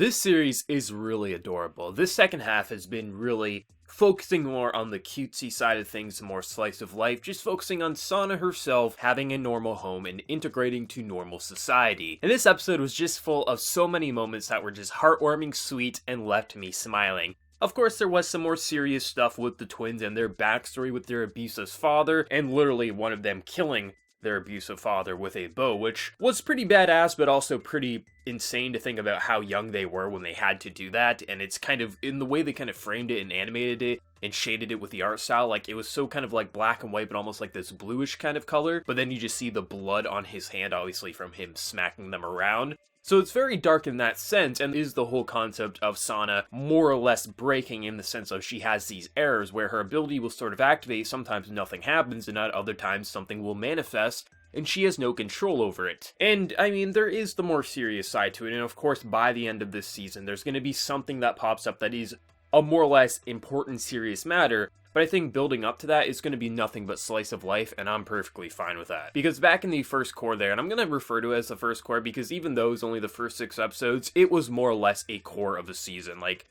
This series is really adorable. This second half has been really focusing more on the cutesy side of things, more slice of life, just focusing on Sana herself having a normal home and integrating to normal society. And this episode was just full of so many moments that were just heartwarming, sweet, and left me smiling. Of course, there was some more serious stuff with the twins and their backstory with their abusive father, and literally one of them killing their abusive father with a bow, which was pretty badass, but also pretty insane to think about how young they were when they had to do that. And it's kind of, in the way they kind of framed it and animated it and shaded it with the art style, like it was so kind of like black and white, but almost like this bluish kind of color. But then you just see the blood on his hand, obviously from him smacking them around. So it's very dark in that sense, and is the whole concept of Sana more or less breaking in the sense of she has these errors where her ability will sort of activate, sometimes nothing happens, and at other times something will manifest, and she has no control over it. And, I mean, there is the more serious side to it, and of course by the end of this season, there's going to be something that pops up that is a more or less important, serious matter. But I think building up to that is going to be nothing but slice of life, and I'm perfectly fine with that. Because back in the first core there, and I'm going to refer to it as the first core because even though it was only the first 6 episodes, it was more or less a core of the season. Like,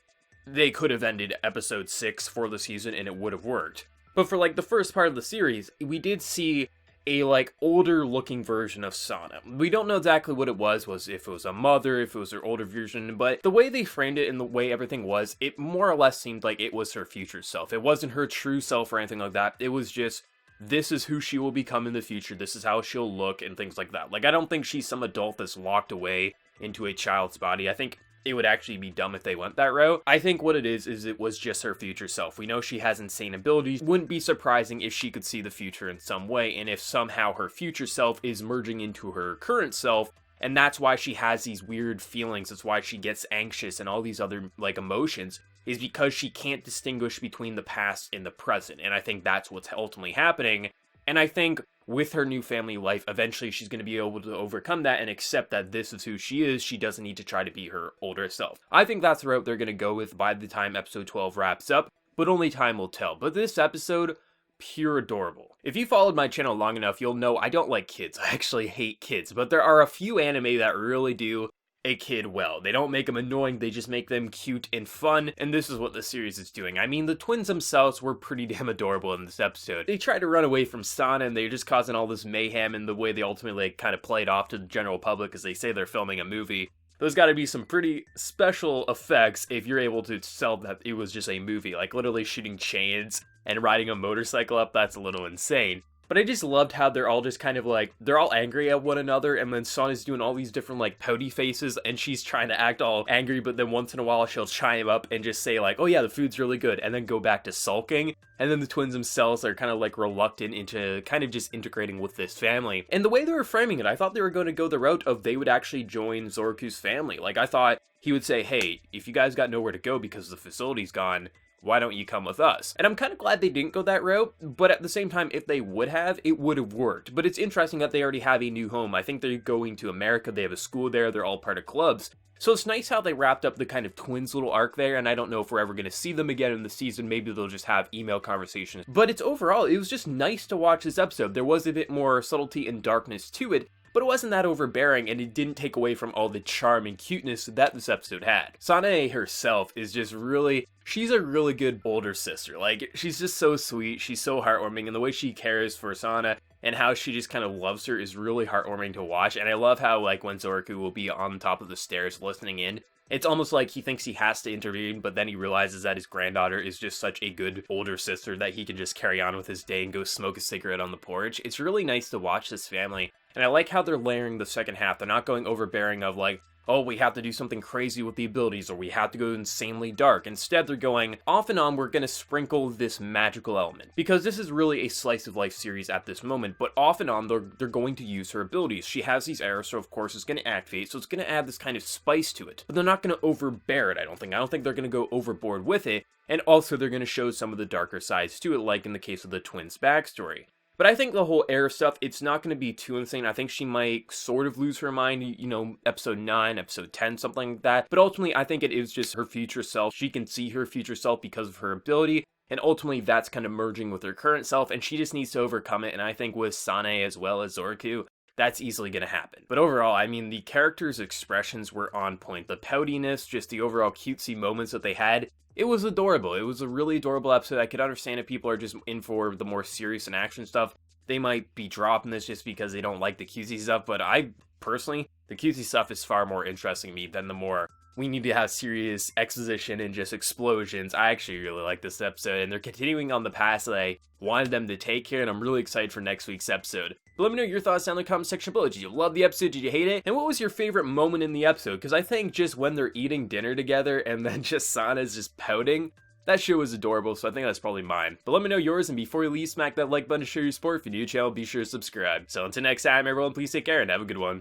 they could have ended episode 6 for the season and it would have worked. But for like the first part of the series, we did see a like older looking version of Sana. We don't know exactly what it was if it was a mother, if it was her older version, but the way they framed it and the way everything was, it more or less seemed like it was her future self. It wasn't her true self or anything like that. It was just, this is who she will become in the future, this is how she'll look, and things like that. Like, I don't think she's some adult that's locked away into a child's body. I think it would actually be dumb if they went that route. I think what it is it was just her future self. We know she has insane abilities. Wouldn't be surprising if she could see the future in some way, and if somehow her future self is merging into her current self, and that's why she has these weird feelings, that's why she gets anxious and all these other, like, emotions, is because she can't distinguish between the past and the present, and I think that's what's ultimately happening. And I think with her new family life, eventually she's going to be able to overcome that and accept that this is who she is. She doesn't need to try to be her older self. I think that's the route they're going to go with by the time episode 12 wraps up, but only time will tell. But this episode, pure adorable. If you followed my channel long enough, you'll know I don't like kids. I actually hate kids, but there are a few anime that really do a kid well. They don't make them annoying, they just make them cute and fun, and this is what the series is doing. I mean, the twins themselves were pretty damn adorable in this episode. They try to run away from Sana, and they're just causing all this mayhem, and the way they ultimately kind of play it off to the general public as they say they're filming a movie. There's gotta be some pretty special effects if you're able to sell that it was just a movie, like literally shooting chains and riding a motorcycle up, that's a little insane. But I just loved how they're all just kind of like, they're all angry at one another, and then Sana's doing all these different like pouty faces, and she's trying to act all angry, but then once in a while she'll chime up and just say like, oh yeah, the food's really good, and then go back to sulking. And then the twins themselves are kind of like reluctant into kind of just integrating with this family. And the way they were framing it, I thought they were going to go the route of they would actually join Zouroku's family. Like, I thought he would say, hey, if you guys got nowhere to go because the facility's gone, why don't you come with us? And I'm kind of glad they didn't go that route, but at the same time, if they would have, it would have worked. But it's interesting that they already have a new home. I think they're going to America, they have a school there, they're all part of clubs. So it's nice how they wrapped up the kind of twins little arc there, and I don't know if we're ever going to see them again in the season. Maybe they'll just have email conversations. But it's overall, it was just nice to watch this episode. There was a bit more subtlety and darkness to it, but it wasn't that overbearing, and it didn't take away from all the charm and cuteness that this episode had. Sanae herself is just really, she's a really good older sister. Like, she's just so sweet, she's so heartwarming, and the way she cares for Sana and how she just kind of loves her is really heartwarming to watch. And I love how, like, when Zouroku will be on top of the stairs listening in, it's almost like he thinks he has to intervene, but then he realizes that his granddaughter is just such a good older sister that he can just carry on with his day and go smoke a cigarette on the porch. It's really nice to watch this family. And I like how they're layering the second half. They're not going overbearing of like, oh, we have to do something crazy with the abilities, or we have to go insanely dark. Instead, they're going, off and on, we're going to sprinkle this magical element. Because this is really a slice of life series at this moment, but off and on, they're going to use her abilities. She has these arrows, so of course it's going to activate, so it's going to add this kind of spice to it. But they're not going to overbear it, I don't think. I don't think they're going to go overboard with it, and also they're going to show some of the darker sides to it, like in the case of the twins' backstory. But I think the whole Air stuff, it's not going to be too insane. I think she might sort of lose her mind, you know, episode 9, episode 10, something like that. But ultimately, I think it is just her future self. She can see her future self because of her ability. And ultimately, that's kind of merging with her current self. And she just needs to overcome it. And I think with Sanae as well as Zouroku, that's easily going to happen. But overall, I mean, the characters' expressions were on point. The poutiness, just the overall cutesy moments that they had, it was adorable. It was a really adorable episode. I could understand if people are just in for the more serious and action stuff. They might be dropping this just because they don't like the cutesy stuff, but I personally, the cutesy stuff is far more interesting to me than the more we need to have serious exposition and just explosions. I actually really like this episode, and they're continuing on the path that I wanted them to take here, and I'm really excited for next week's episode. But let me know your thoughts down in the comment section below. Did you love the episode? Did you hate it? And what was your favorite moment in the episode? Because I think just when they're eating dinner together and then just Sana's just pouting, that shit was adorable, so I think that's probably mine. But let me know yours, and before you leave, smack that like button to show your support. If you're new to the channel, be sure to subscribe. So until next time, everyone, please take care and have a good one.